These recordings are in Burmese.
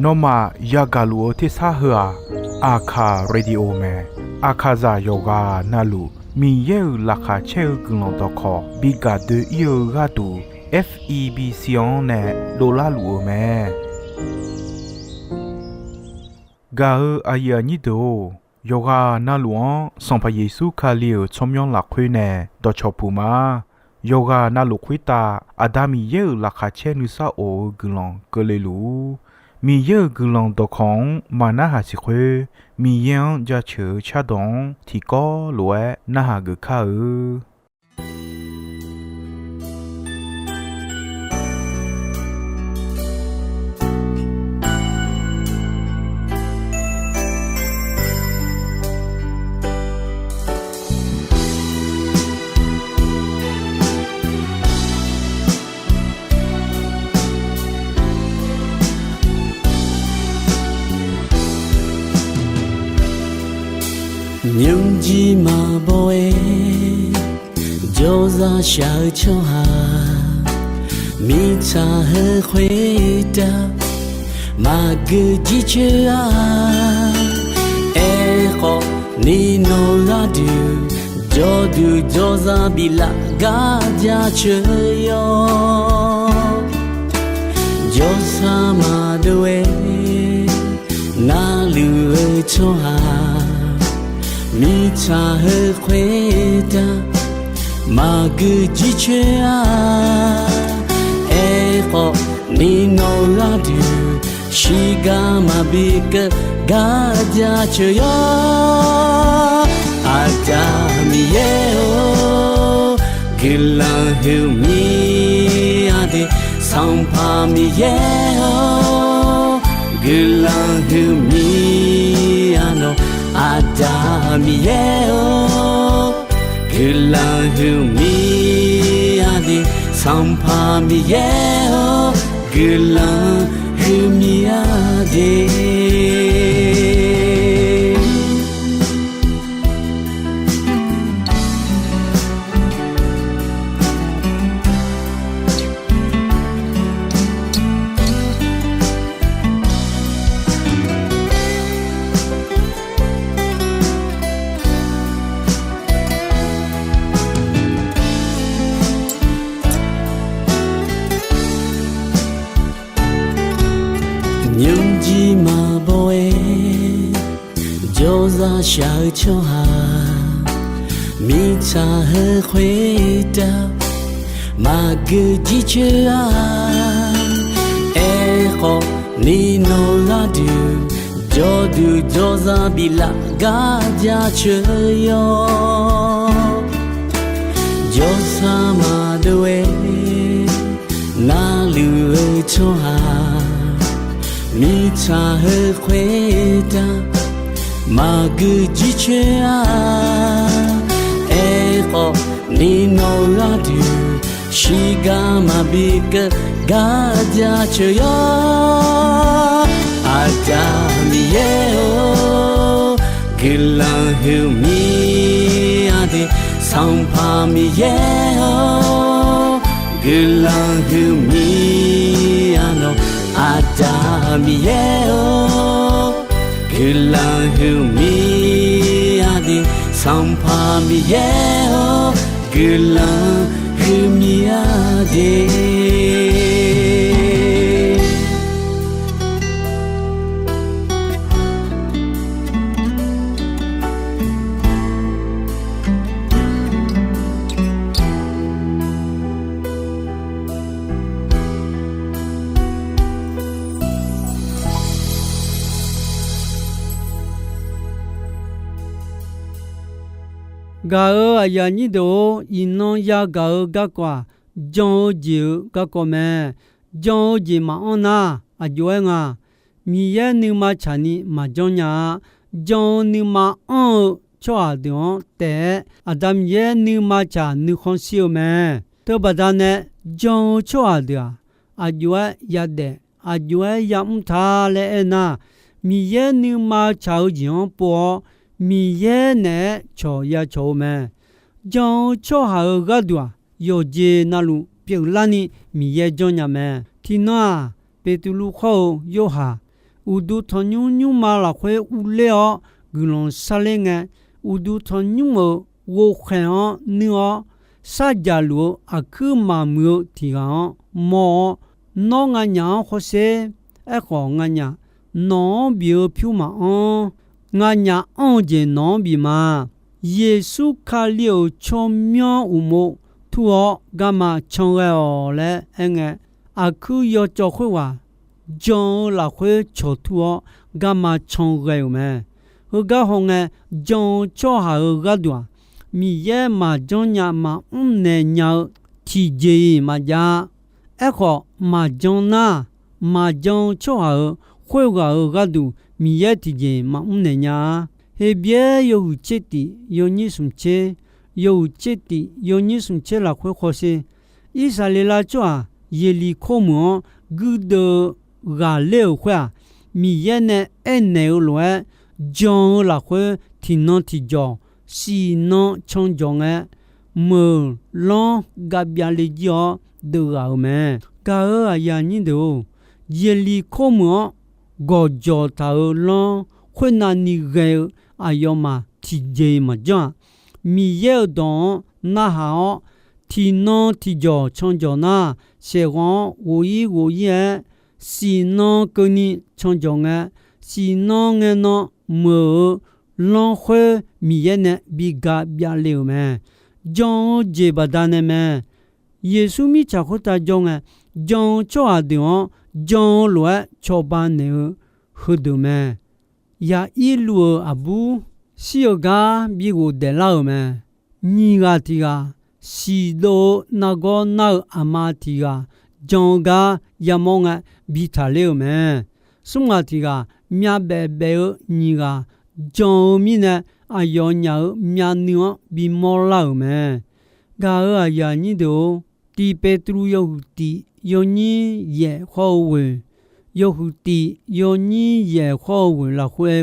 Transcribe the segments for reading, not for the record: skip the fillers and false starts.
นอมายากาลูที่สาหัวอาคาเรดิโอแมอาคาซาโยกานาลูมีเยอลักาเชลกุลองตอคอบิกาเดอีโอกาตู FEB ซิออนเนโดลาลูแมกาอายานิโดโยกานาลวงสัมพเยซูคาลิโอชมยองลักคุยเนดอชอปูมาโยกานาลุคุยตาอาดามีเยอลักาเชนุซาโอกุลองกเลลูมีเยอะกุลองตอของมานาหาสิเควมีเยังจะเฉอชาดงที่ก็หลวยนาหากข้าမြုံကြီးမှာပေါ်ရဲ့ကြောစားရှာချောဟာမိချာဟခွေတာမာဂကြီးချာအဲခေါနီနိုလာဒူဂျောဒူဂျောစားဘီလာဂါကြချေယောဂျောစာမာဒဝဲနာလူချောဟာမိချာဟခွေတာမာဂကြီးချာအဲခေါနီနိုလာဒူရှိကမဘီကဂါကြချယောအာတမီယေဂီလာဟူမီအဒေဆောင်ဖာမီယေဂီလာဟူမီအနောAdami yeo Gilahu mi adi Sampa mi yeo Gilahu mi adiမြုံကြီးမှာပေါ်ရဲ့ကြောစားရှာချောဟာမိချာဟခွေတာမာဂကြီးချာအဲခေါနီနိုလာဒူဂျောဒူဂျောစားဘီလာဂါကြချေယောဂျောစာမာဒဝဲနာလူချောဟာမိချာဟခွေတာမာဂကြီးချာအဲခေါနီနိုလာဒူရှိကမဘီကဂါကြချယောအာတမီယေဂီလာဟူမီအဒေဆောင်ဖာမီယေဂီလာဟူမီအနောAdami yeo Gilahu mi adi Sampa mi yeo Gilahu mi adi Gao ayani do inon ya gao gakwa John Jiu gakome John Ji ma ona ajuenga miye ni ma chani ma jonya John ni ma on choa dion te Adam ye ni ma cha ni khon siu me to badane John choa dia ajue yade ajue yam tha le na miye ni ma chao jion po mi ye ne cho ya cho me jong cho ha ga dua yo je na lu piu la ni mi ye jo nya me ti no ပေတူလူခေါယောဟာဥဒုထညုညုမာလာခွေဥလေောဂလွန်ဆလငယ်ဥဒုထညုမဝခေဟနီယောစာကြလူအခုမာမျိုးတီကမောနောငညာခေါ်စေအခုငညာနောဘီဖြူမာငညာအောင်ကျင်နောဘီမာယေစုခါလျောချုံမြောဥမို့သူောဂမချုံရောလဲအငဲအခုယောကြောခွေဝါဂျွန်လာခွေချိုသူောဂမချုံရဲမဲဟဂဟောငဲဂျွန်ချောဟာဂဒွာมีเย่มาจงญามาเนญาที่เจมาจาเอขอมาจงนามาจงชัวขวยกากะดูมีเย่ที่เจมาเนญาเฮเบียโยเจติโยนิสุมเชโยเจติโยนิสุมเชละขวยขอเซอิสราเอลจัวเยลีโคมกุดกาเลวขวามีเย่เนเอเนอลวจงละขวยที่นอนที่จอစီနောချုံကြောင့်ငဲမေလောဂဗျာလေကျော်ဒူအောင်မဲကာအယာညင်းတို့ယေလီခိုမောဂောဂျောတာလောခွနာနီဂဲအယောမာတီဂျေမကြမီရဲဒေါနာဟာတီနောတီကျော်ချုံကြောင့်နာရှေကောဝူယီဝူရဲ့စီနောကနီချုံကြောင့်ငဲစီနောငဲနောမေလောခွေမီရဲ့နဲ့ဘီဂဗျာလေမဲဂျွန်ဂျေဘဒန်မဲယေရှုမိချခုတာဂျုံငဂျွန်ချောအဒီဝဂျွန်လွဲချောပန်နေဟုဒုမဲယာအီလူအဘူစီယောဂါဘီကိုဒဲလာမဲညီဂါတီကစီဒိုနာဂောနာအမာတီကဂျွန်ဂါယမောငဘီထာလေမဲဆုငါတီကမြဘဲဘဲညီကจงมีนะอายอญาမြာနုဘီမောလောက်မဲဂါအယာညိတိုတီပေတရူယဟုတီယောညင်းရဲ့ခေါ်ဝင်ယဟုတီယောညင်းရဲ့ခေါ်ဝင်လာခွဲ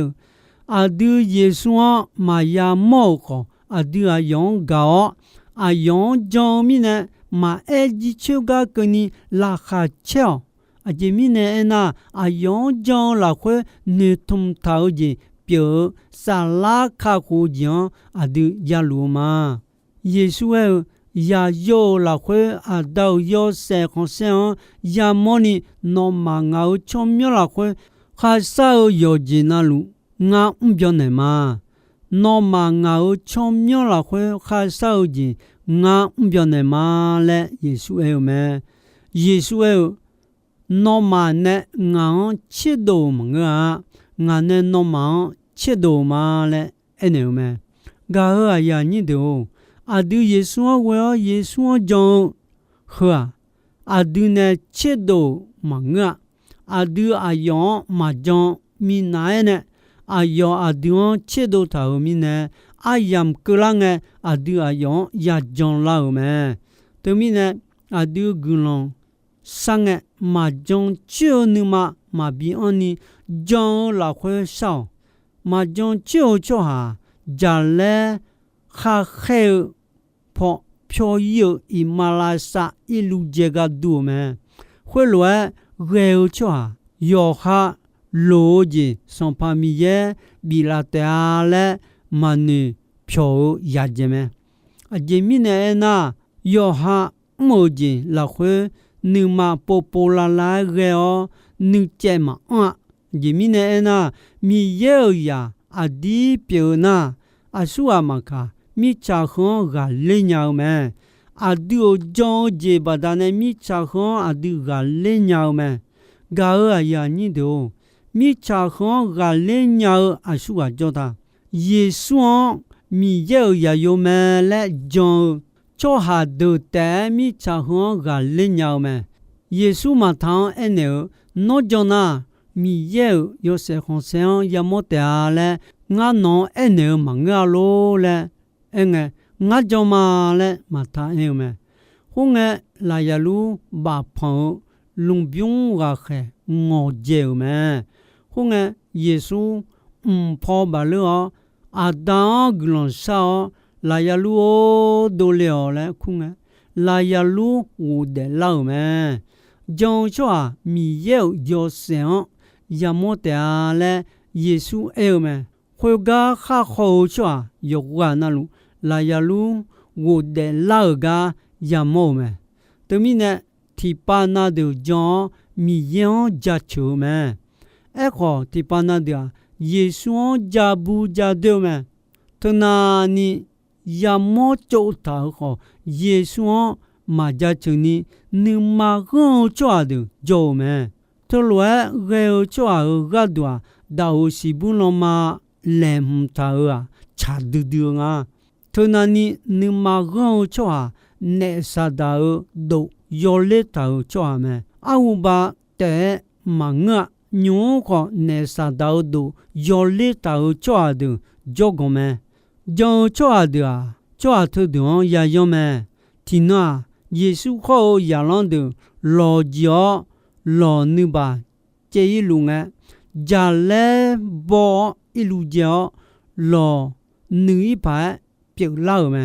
အဒူယေဆွာမာယာမောခေါ်အဒူအယောင်ဂါအယောင်ဂျုံမီนะမာအဂျီချုဂါကနီလာခါချောအဂျီမီนะအနာအယောင်ဂျုံလာခွဲနေထုံထောက်ဂျီဆာလာခါကိုဂျန်အဒူယာလူမာယေရှုရဲ့ယာယိုလာခွဲအဒေါယောဆေခွန်ဆန်ယာမောနီနောမငါချုံမြလာခွဲခါဆာယောဂျီနာလူငါပြောနေမှာနောမငါချုံမြလာခွဲခါဆာဂျီငါပြောနေမှာလဲယေရှုရဲ့မဲယေရှုရဲ့နောမနဲ့ငါချစ်တော်မငါငါနဲ့နောမချစ်တော်မလဲအဲ့နေမဲဂါအယာညစ်တော်အဒူယေဆွာဝဲယေဆွာကြောင့်ခါအဒူနဲ့ချစ်တော်မငါအဒူအယောမကြောင့်မိနိုင်နဲ့အယောအဒူချစ်တော်တာမိနဲ့အယမ်ကလငယ်အဒူအယောယာဂျွန်လာမဲတမိနဲ့အဒူဂူလွန်ဆငယ်မကြောင့်ချေနမမဘီအန်နီဂျွန်လာခွဲဆောင်မကြောင့်ချေချောဟာဂျာလဲခါခဲဖောဖြိုယီအီမာလာစာအီလူဂျေဂါဒူမဲခွေလွယ်ရေချောဟာယောဟာလိုဂျီစွန်ဖာမီယေဘီလာတဲလဲမနီဖြိုယာဂျေမဲအဂျီမီနေနာယောဟာမိုဂျီလာခွေနူမာပိုပိုလာလာရေယောနူကျဲမဂျီမီနေနာမီယေယာအဒီပြေနာအဆူအမခါမိချာခွန်ကလိညာမဲအဒူဂျောဂျေဘဒန်မိချာခွန်အဒူကလိညာမဲဂါအယာညိတိုမိချာခွန်ကလိညာအဆူအကြောတာယေဆွန်မိယေယာယိုမဲလက်ဂျွန်ချောဟာဒူတဲမိချာခွန်ကလိညာမဲယေဆုမထောင်းအနေနောဂျောနာမိယေယောဆေခွန်ဆန်ယမောတဲလဲငါနောအနေမငါလိုလဲအငဲငါကြောင့်မလဲမထားနေမဲဟိုငဲလာရလူဘာဖောင်းလုံပြုံးကခဲငေါဂျဲမဲဟိုငဲယေဆုဖောဘာလောအဒါဂလွန်ဆောလာရလူဒိုလေော်လဲခုငဲလာရလူဝဒဲလောက်မဲ ကြောင့်ချွာမီရဲ့ယောစင်ယမောတဲလဲယေရှုအဲမဲခွေကာခါခေါ်ချွာယောကနာလူလာယလူဝဒဲလာကယမောမဲတမီနဲ့တီပါနာဒူဂျွန်မီယောဂျာချူမဲအခုတီပါနာဒူယေရှုဂျာဘူးဂျာဒဲမဲတနာနီယမောချိုတာခေါ်ယေရှုမာဂျာချူနီနိမာကောချွာဒူဂျိုမဲတလွဲရေချွာဂတ်ဒွာဒါဝစီဘူးလောမာလဲမ်တာချာဒူဒူငါတနာနီနိမာကောချွာနေဆာဒါဒိုယောလက်တာချွာမဲအဝဘာတဲမငါညောခေါနေဆာဒါဒိုယောလက်တာချွာဒူဂျိုဂမဲဂျောချွာဒူချွာထဒွန်ယာယောမဲတီနာယေရှုခေါ်ယာလန်ဒူလောဂျောလောနိဘာကျေယလူငါဂျာလဲဘောအီလူဂျောလောနိဘာပြုတ်လောက်မဲ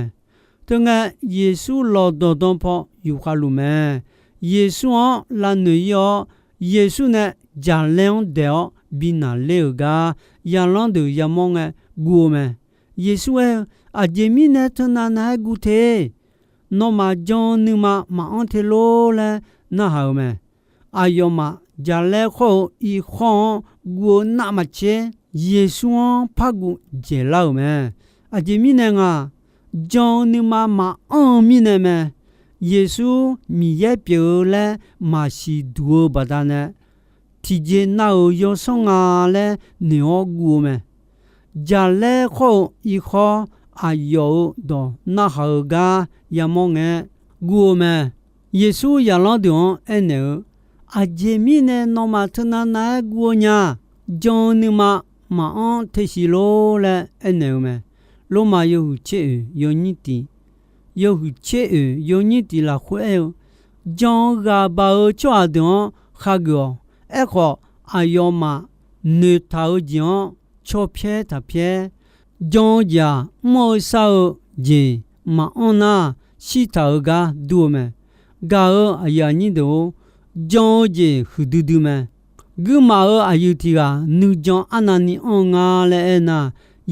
တငါယေရှုလောတော်တော်ဖို့ယူခလူမဲယေရှုလာနွေယောယေရှုနဲ့ဂျာလဲန်ဒေောဘီနာလေကယာလန်ဒူယမောငါဂူမဲယေရှုအဂျေမီနဲ့တနာနာဂူသေးနောမဂျွန်နမမအန်တေလိုလဲနာဟောမဲအာယောမဂျာလဲခေါဤခွန်ဂူနာမချေယေရှုဖဂူဂျေလောက်မဲအဂျေမီနဲ့ငါဂျွန်နမမအန်မီနဲ့မဲယေရှုမီရဲ့ပြိုလဲမရှိဒူဘဒနာတီဂျေနာယောဆောငါလဲနေောဂူမဲဂျာလဲခေါဤခေါအာယောဒေါနာဟောဂါယမောငဲဂူမဲယေရှုယလောဒွန်အနေအဂျေမီနဲ့နောမထနာနာဂူညာဂျွန်နမမအန်ထေရှိလိုလဲအနေမဲလိုမာယဟုချေယောညီတီယောဟုချေယောညီတီလာခွဲဂျွန်ဂါဘာချွာဒွန်ခါဂောအခုအယောမနေထောဂျွန်ချောဖျဲတဖျဲဂျွန်ဂျာမောဆောဂျေမအွန်နာရှိတောကဒူမဲဂါအယာညီဒိုဂျွန်ဂျေဟူဒူဒူမဲဂူမာအယူတီကနူဂျွန်အနာနီအွန်ငါလဲနာ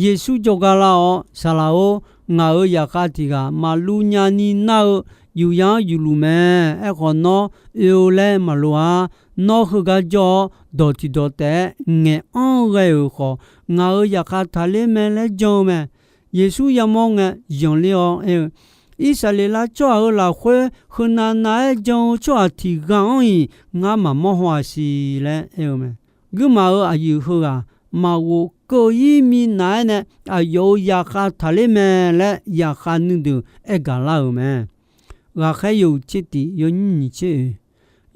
ယေရှုကြောကလာဆာလာငါယာခတီကမာလူညာနီနာယူယာယူလူမဲအခုနော်အေလဲမလွာနော်ခကကြောဒေါ်တီဒေါ်တဲ့ငဲအွန်ရဲခေါ်ငါယာခထာလေးမဲလဲဂျုံမဲယေရှုယမောငဲယွန်လျောဣစလေလာချွာလာခွဲခနာနာဂျုံချွာတီကောင်ငါမမောဟွာစီလဲအဲမဲဂုမာအယူဟောကမာဝကိုယီမီနိုင်နဲ့အယောယာခါထလေမဲလဲယာခါနုဒူအဂလာမဲဂါခဲယုချစ်တီယုံညီချေ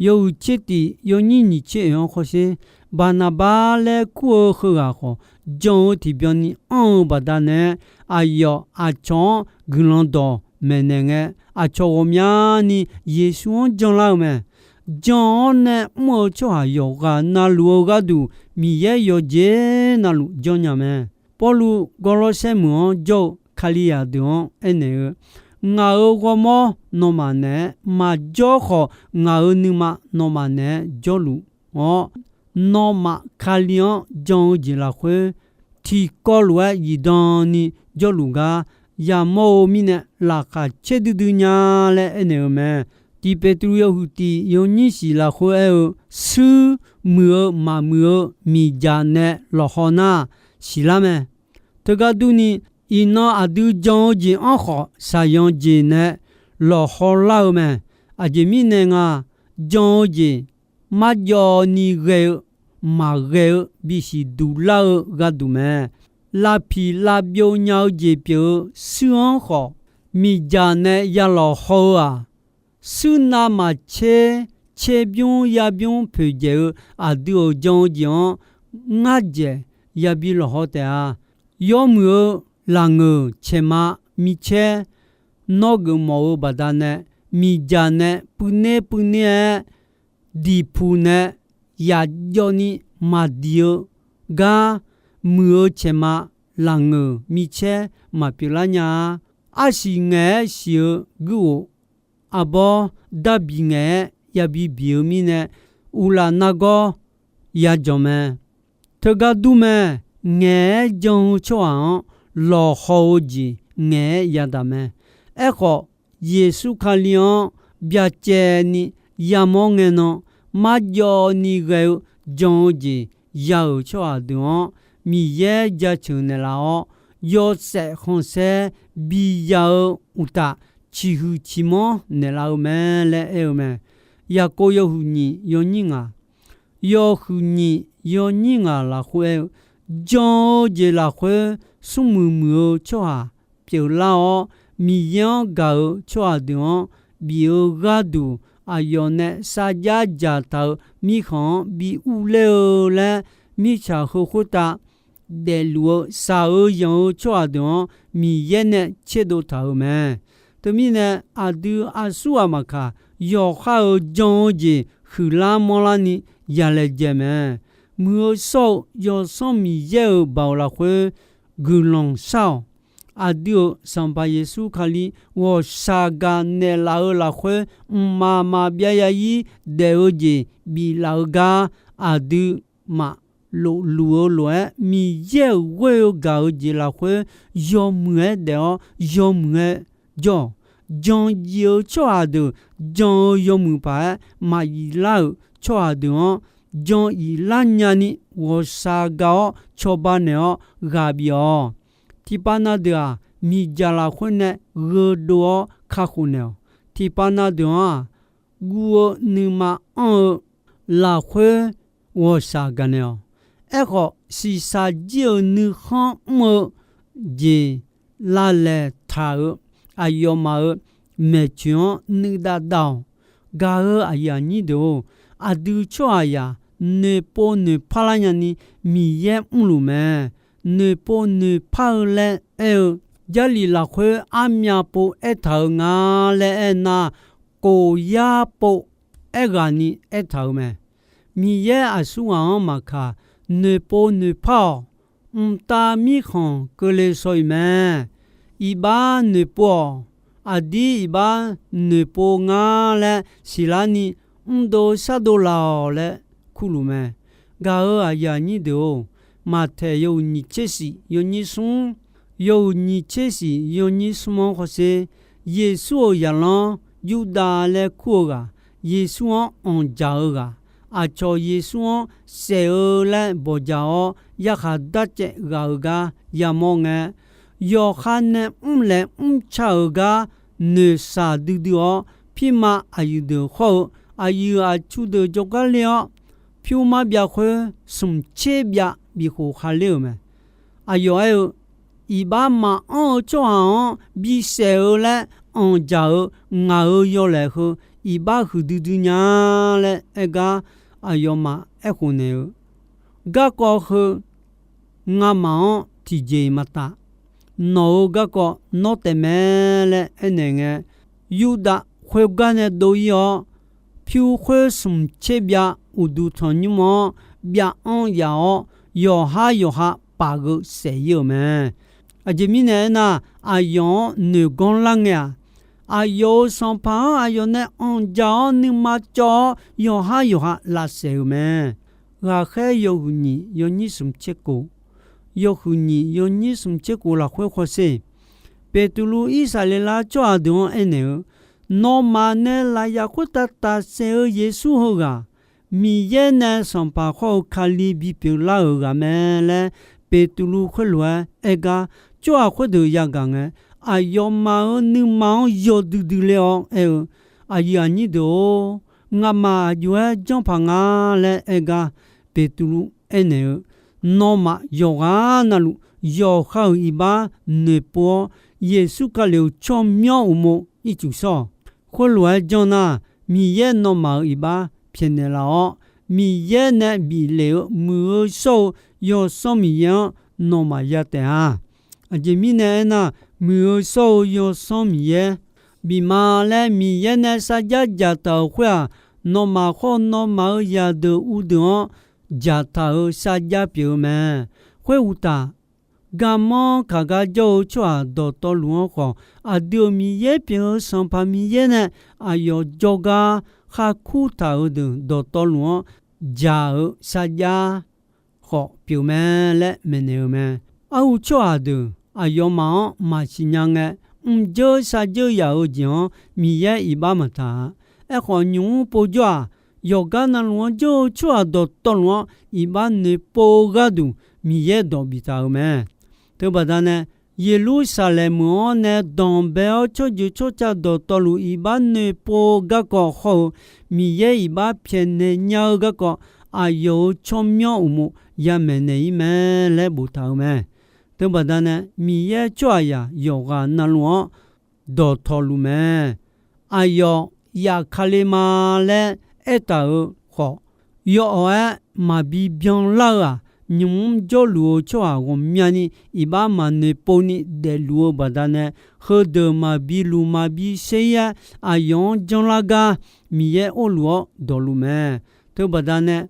ယုံချစ်တီယုံညီချေယောခေါ်စေဘာနာဘာလဲကိုခောခေါ်ဂျုံတီပြောနီအောင်ဘာဒနဲ့အယောအချောဂလွန်တော်မဲနေငဲအချောမြာနီယေရှုဂျွန်လောက်မဲဂျွန်နဲ့မောချွာယောကနာလူကဒူမီရဲ့ယောဂျေနာလူဂျွန်ညာမဲပေါ်လူဂေါလောဆေမွန်ဂျောခလီယာဒွန်အနေငါဂေါမောနောမနဲ့မာဂျောခေါ်ငါနိမနောမနဲ့ဂျောလူဟောနောမခလီယန်ဂျွန်ဂျီလာခွေတီကောလွဲယီဒန်နီဂျောလူကယာမောမီနဲ့လာခချေဒူဒူညာလဲအနေမဲဒီပေထရီယဟူတီယုံညီစီလာခွဲဆူမေမမေမီဂျာနဲ့လောဟနာစီလာမဲတကဒူနီအင်းနာအဒူဂျောဂျီအခဆာယွန်ဂျီနဲ့လောဟလာမဲအဂျီမီနေငါဂျောဂျီမဂျောနီရေမာရေဘီစီဒူလာဂဒူမဲလာဖီလာပြိုညောဂျီပြဆူအခမီဂျာနဲ့ရလောဟောဆုနာမချေပြုံးရပြုံးဖေကျအဒူဂျောဂျောငါဂျေရဘီလောဟတဲ့ယောမူလာငုချေမမီချေနောဂမောဘဒနဲ့မီဂျာနဲ့ပုနေဒီဖူနဲ့ယာဂျောနီမာဒီယဂါမူချေမလာငုမီချေမပြလာညာအရှိငဲရှိဂူအဘောဒဘီငဲယ ya bi bi mi ne ula na go ya jo me to ga du me nge jong cho an lo ho ji nge ya da me e ko Yesu kalion bia che ni ya mo nge no ma jo ni ge jong ji ya cho a du mi ye ja chu ne la o yo se hon se bi ya uta chi hu chi mo ne la me le e me ya ko yo hu ni yo ni nga yo hu ni yo ni nga la hue jong je la hue su mu mu cho a piu la o mi yan ga cho a du bi o ga du a yo ne sa ja ja ta mi khon bi u le le mi cha ho ho ta de luo sa o yan cho a du mi ye ne che do ta me to mi ne a du a su a ma ka yo ha o jong je hu la mo la ni ya le je me mu so yo so mi ye o ba la hue gu long sao adio samba Yesu kali wo saga ne la hue ma bia ya yi de oje bi la ga adu ma lo mi ye we ga oje la hue yo mu de o yo mu jo John yo cho adu John yo mu pa ma yi la cho adu John yi la nya ni wo saga o cho ba ne o ga bi o tipana de mi jala khone godo khakhune tipana de guo nima on la khwe wo saga ne e ko si sa je ni khan mo je la le tha ayoma me chon ni da daw ga aya ni do adu cho aya ne po ne phalanya ni mi ye mlu me ne po ne phale e jali la khwe amya po e tha nga le na ko ya po e ga ni e tha me mi ye asu a ma kha ne po ne pha ta mi khon ke le soi me iba ne po adi iba ne po nga le silani ndo sa do la le khulu me ga aya ni do ma the yo ni chesi yo ni sun yo ni chesi yo ni sumo khose Yesu ya lo yuda le kuga Yesu on jaga a cho Yesu se le bo jao ya kha da che ga ya mo nge yo khan ne le cha ga ne sa du du pi ma ayu de kho ayu a chu de jo ga le piu ma bia khwe sum che bia bi ho kha le me ayo ayo iba ma on cho an bi se le on jao nga yo le ho iba hu du du nya le e ga ayo ma e khu ne ga ko ho nga ma ti je mata no ga ko no te me le ene nge yuda khwe ga ne do yo piu khwe sum che bia u du thon ni mo bia on ya o yo ha pa go se yo me a je mi ne na ayon ne gon lang ya ayo son pa ayo ne on ja ni ma cho yo ha la se me ga khe yo ni sum che ko yo hu ni sum che ko la khwe kho se petulu isa le la cho adon ene no ma ne la ya ko ta se Yesu ho ga mi ye ne son pa kho khali bi pe la ga me le petulu khlo e ga cho a kho de ya ga nge ayo ma ni ma yo du le o e aya ni do nga ma yo jon pa nga le e ga petulu ene no ma yo ga na lu yo kha iba ne po Yesu ka le cho myo mo i chu so kho lo jona mi ye no ma iba phen ne la o mi ye ne bi le mu so yo so mi ya no ma ya te a je mi ne na mu so yo so mi ye bi ma le mi ye ne sa ja ta khwa no ma kho no ma ya de u de ja ta sa ja pi me khwe u ta ga mo ka ga jo chwa do to lu kho a dio mi ye pi son pa mi ye ne a yo jo ga ခါခုတာဥဒဒေါ်တော်လွန်ဂျာစာယာခေါ်ပြူမဲလက်မနေမဲအူချွာဒအယောမောင်မရှိညာငဲဂျောစာဂျောယာဥဂျွန်မီရဲ့ဤပါမတာခေါ်ညူပိုကြွာယောဂနာလွန်ဂျိုချွာဒေါ်တော်လွန်ဤပါနေပိုဂဒူမီရဲ့ဒေါ်ဘီတာမဲတောပဒနဲ့ယေလူဆာလမ်မောနဲ့ဒွန်ဘဲချောဂျူချောချာဒေါ်တော်လူဤပါနေပိုဂကောခေါမီရဲ့ဤပါဖြင့်နေညောဂကောအယောချောမြောက်မှုရမယ်နေမဲလဲဘူတောင်းမဲတောပဒနဲ့မီရဲ့ကြွာယာယောဂနာလွန်ဒေါ်တော်လူမဲအယောယာခလီမာလဲအဲ့တာခေါ်ယောအဲမဘီဗျွန်လာညုံဂျိုလူချွာကိုမြန်နီဤပါမနေပုံနီဒဲလူဘဒနဲ့ခေဒမဘီလူမဘီဆေယအယောဂျွန်လာဂါမီရဲ့အိုလောဒေါ်လူမဲတောပဒနဲ့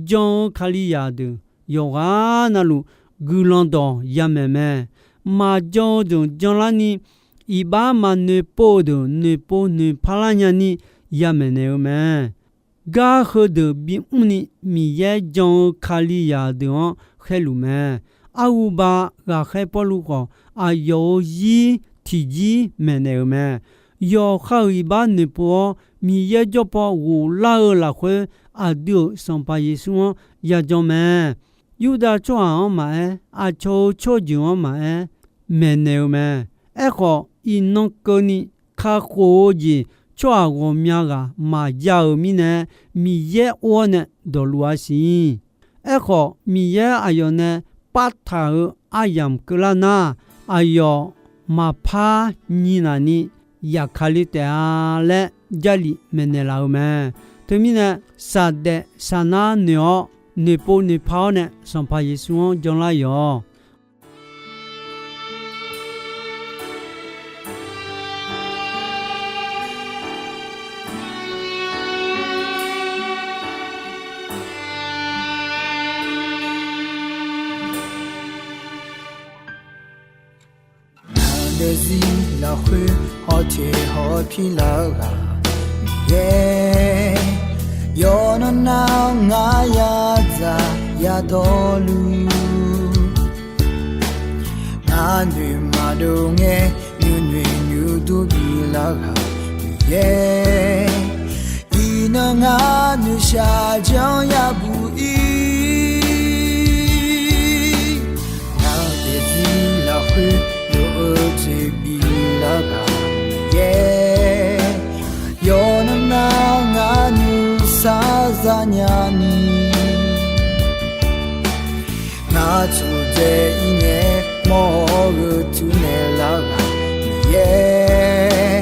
ဂျွန်ခလီယာဒယောဂာနလူဂူလွန်တော်ရမယ်မဲမာဂျွန်ဂျွန်လာနီဤပါမနေပိုဒနေပိုနေဖလာညာနီရမယ်နေမဲဂါခဒဘီဥနီမီရဲ့ဂျွန်ခလီယာဒွန်ခဲလူမဲအဝဘာဂါခဲပလူကောအယောယီတီဂျီမဲနေမဲယောခါရီဘာနေပိုမီရဲ့ဂျပဝူလာလာခွဲအဒုစံပါယေဆုရကြမဲယူဒါချွာအောင်မဲအချိုချိုဂျွန်မဲမဲနေမဲခေါ်အင်းနကိုနီခါခိုဂျီချွာကိုမြာကမာယာမီနဲ့မီရဲ့အိုနဲ့ဒေါ်လူအစီခေါ်မီရဲ့အယောနဲ့ပတ်ထာအယမ်ကလနာအယောမဖာနီနာနီယာခလီတဲလဲဂျလီမနေလာမဲတမီနဲ့စာတဲ့ဆာနာညောနေပိုနေဖောင်းနဲ့စံပါယေဆုဂျွန်လာယောDesi la hu ho che ho phi la ga yeah yo no na nga ya za ya do lu na nui ma do nge nyu du bi la ga yeah i na nga nu sha jiao ya bu yi na desi la hu to be loved, yeah. You're not a new Sazanyani. Not today, more to Nella, yeah.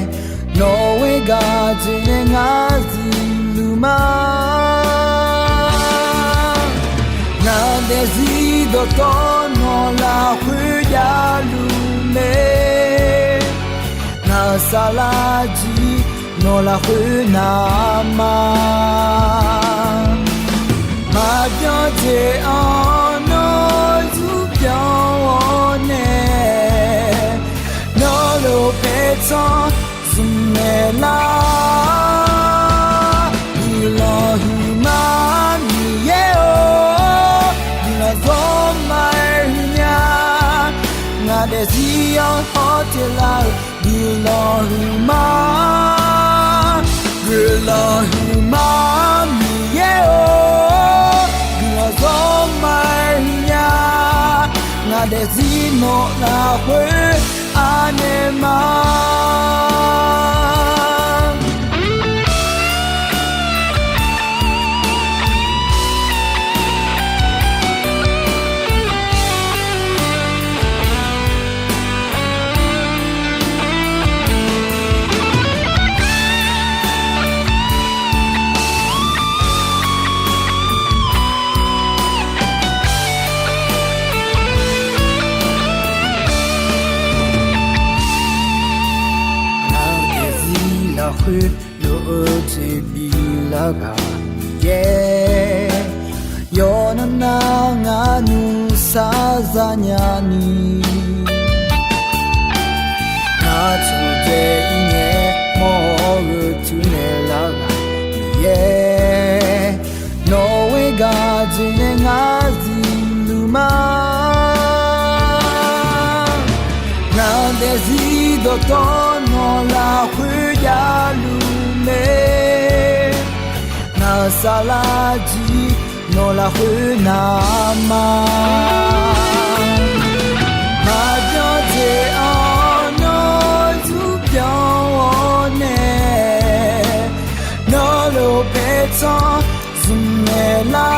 No way, God's in Aziluma. Now there's either gone or la Huyalu. Na salaji no la huna ma pyo je ono zu pyo ne no lo pe son zune la ilahi ma ni ye o na zo mai nya na de zion hotela Bilahuma Bilahuma Mieo Bilazomaya Nadezino na hue anema Lo te bilaga yeah Yona na nganu sazanyani Na today inye mo to nelaga Jine ngazi luma Na desi do tono la huya lume Na salaji no la huya ma Ma jote ono tu pione No lo peton zumela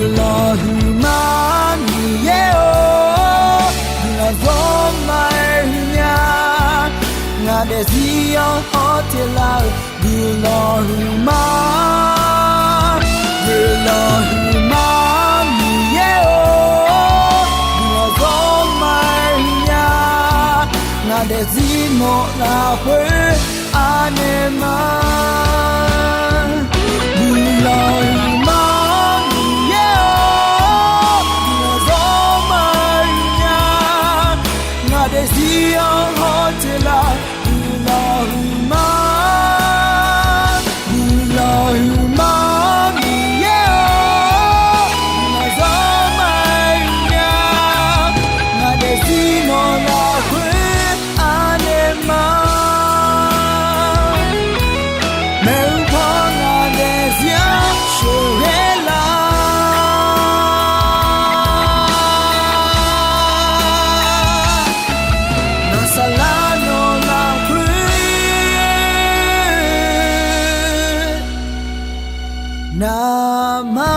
Ilo humani yeo Ilo zomainya Nga desio hotela Ilo humani yeo Ilo zomainya Nga desino la hue anema Nama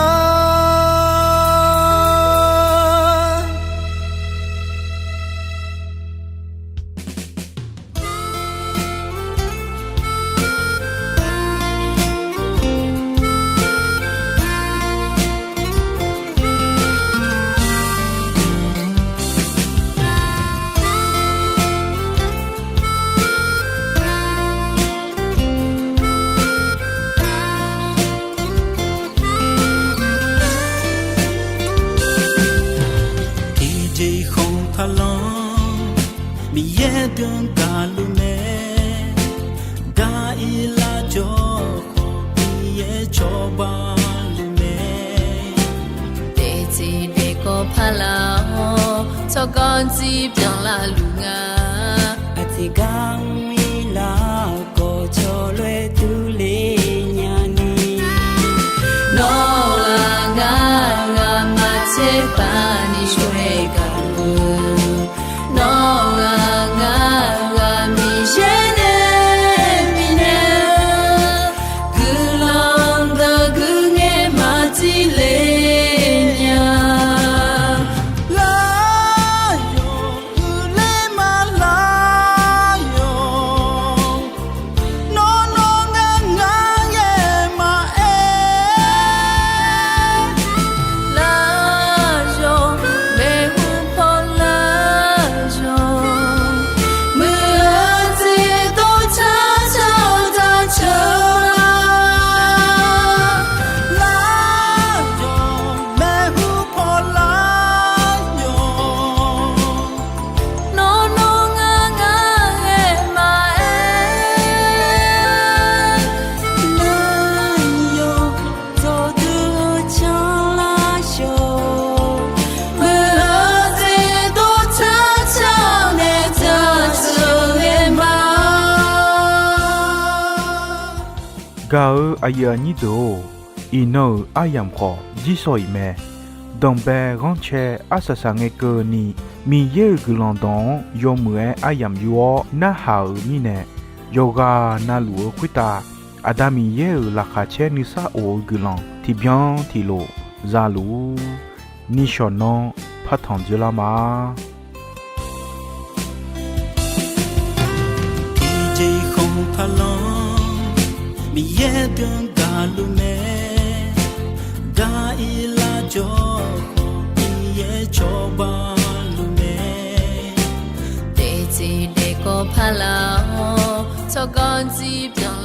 Dun kalume da ila jo ye choba lume te ti de ko phala so kon si pyang la lu nga ati gang mi la ko cho lue tu le nya ni no nga ma che pa ni shwe ka lu no Gao ayani do ino ayam kho jisoi me dombe ronche asasange ko ni mi ye gulondon yomue ayam yuo na hao mi ne yoga na luo kwita adami ye la khache ni sa o gulon ti bien ti lo zalu ni shonon patan la ma DJ không thalon mi ye dun kalume da ila jo ye choba lume te ti de ko phala so kon si pyang